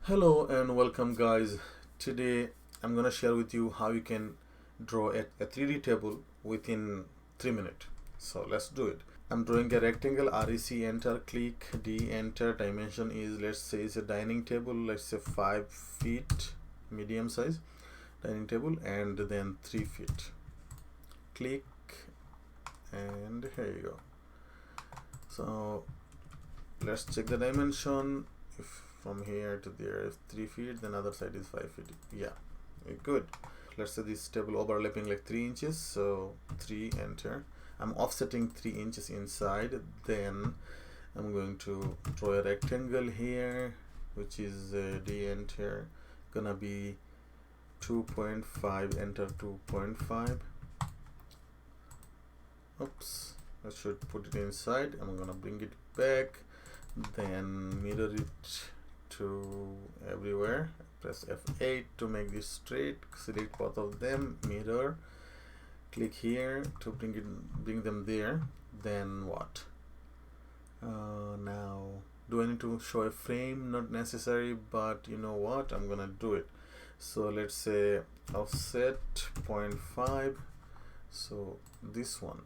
Hello and welcome guys. Today I'm gonna share with you how you can draw a 3D table within 3 minutes. So let's do it. I'm drawing a rectangle, REC, enter, click D, enter. Dimension is, let's say, it's a dining table, let's say 5 feet, medium size dining table, and then 3 feet. Click, and here you go. So let's check the dimension. If from here to there is 3 feet, then other side is 5 feet. Yeah, good. Let's say this table overlapping like 3 inches, so 3, enter. I'm offsetting 3 inches inside. Then I'm going to draw a rectangle here, which is D, enter, gonna be 2.5, enter, 2.5. Oops, I should put it inside. I'm gonna bring it back, then mirror it to everywhere. Press F8 to make this straight. Select both of them, mirror, click here to bring them there. Then what? Now, do I need to show a frame? Not necessary, but you know what, I'm gonna do it. So let's say offset 0.5, so this one.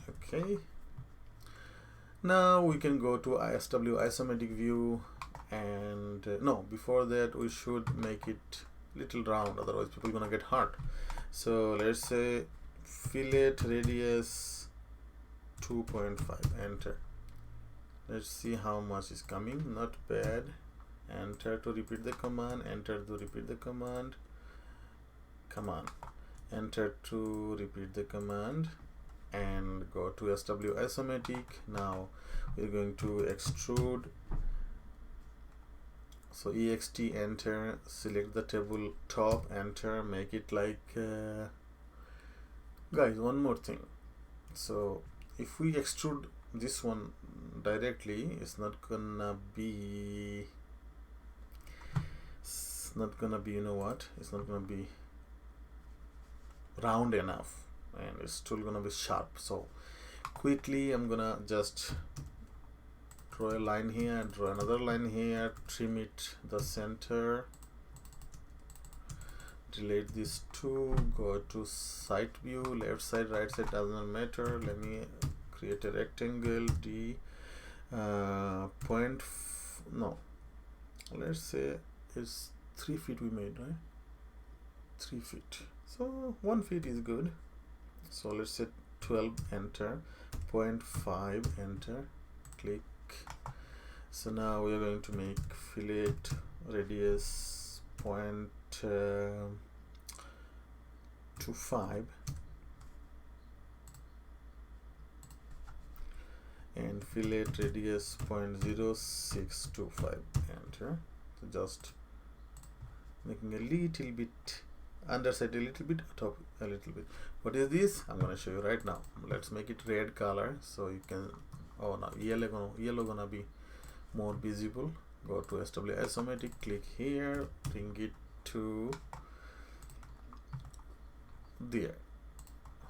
Okay, now we can go to ISW, isometric view, and no, before that we should make it little round, otherwise people gonna get hurt. So let's say fillet radius 2.5, enter. Let's see how much is coming. Not bad. Enter to repeat the command, enter to repeat the command, enter to repeat the command, and go to SW isometric. Now we're going to extrude. So EXT, enter, select the table top, enter, make it like guys, one more thing. So if we extrude this one directly, it's not gonna be you know what, it's not gonna be round enough, and it's still gonna be sharp. So quickly I'm gonna just draw a line here, draw another line here, trim it the center, delete these two, go to side view, left side, right side, doesn't matter. Let me create a rectangle D, no, let's say it's 3 feet we made, right? 3 feet, so 1 feet is good. So let's say 12, enter, 0.5, enter, click. So now we are going to make fillet radius 0.25 and fillet radius 0.0625, enter. So just making a little bit underside, a little bit, top a little bit. What is this? I'm going to show you right now. Let's make it red color so you can, oh no, yellow gonna be more visible. Go to SW isometric, click here, bring it to there.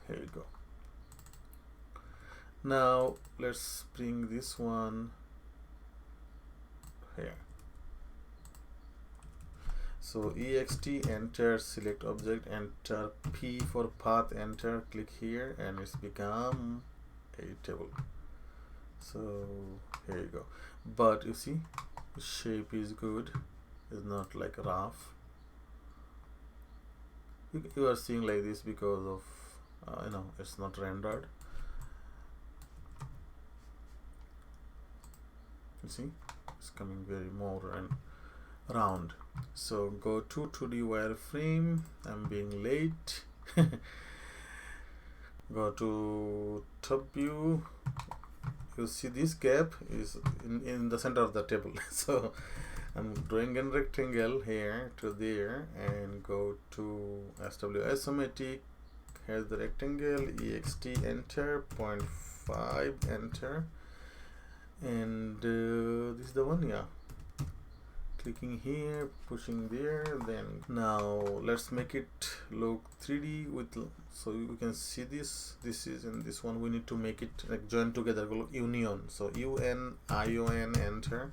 Here you go. Now let's bring this one here. So EXT, enter, select object, enter, P for path, enter, click here, and it's become a table. So here you go. But you see, the shape is good, it's not like rough. You are seeing like this because of you know, it's not rendered. You see, it's coming very more and round. So go to 2D wireframe. I'm being late. Go to top view. You see this gap is in the center of the table. So I'm drawing a rectangle here to there, and go to SW isometric. Here's the rectangle, EXT, enter, 0.5, enter, and this is the one, yeah. Clicking here, pushing there. Then now let's make it look 3D with, so you can see this is in this one. We need to make it like join together, go union. So UN, ION, enter,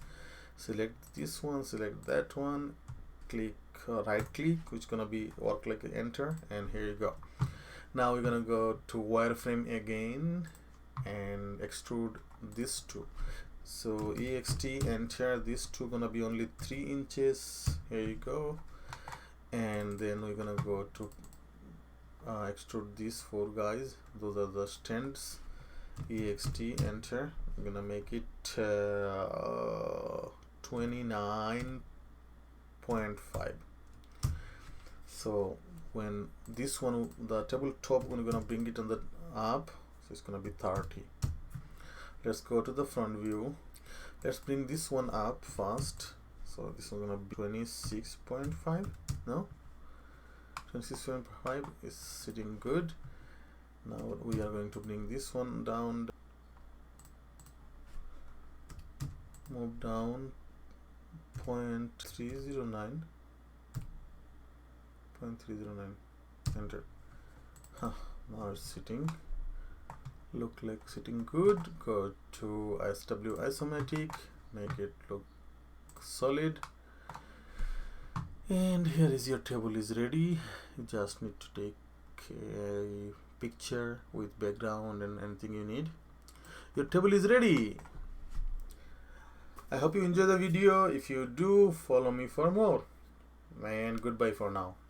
select this one, select that one, click right click, which gonna be work like enter, and here you go. Now we're gonna go to wireframe again and extrude these two. So ext, enter, these two gonna be only 3 inches. Here you go. And then we're gonna go to extrude these 4 guys. Those are the stands. Ext, enter. I'm gonna make it 29.5. So when this one, the tabletop, we're gonna bring it on the up, so it's gonna be 30. Let's go to the front view. Let's bring this one up first. So this one gonna be 26.5. No, 26.5 is sitting good. Now we are going to bring this one down, move down 0.309, enter. Now it's sitting, look like sitting good. Go to SW Asymmetric, make it look solid, and here is your table is ready. You just need to take a picture with background and anything you need. Your table is ready. I hope you enjoy the video. If you do, follow me for more, and goodbye for now.